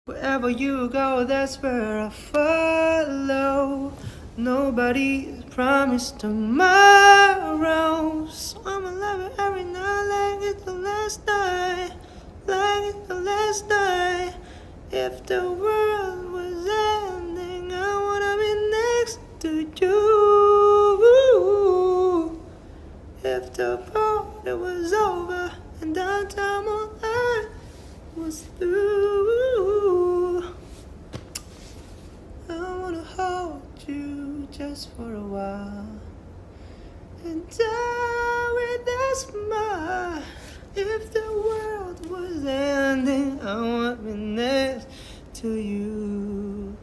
Wherever you go, that's where I follow. Nobody's promised tomorrow, so I'ma love it every night like it's the last night, like it's the last night. If the world was ending, I wanna be next to you. If the party was over and our time on earth was through, I wanna hold you just for a while and die with a smile. If the world was ending, I want to be next to you.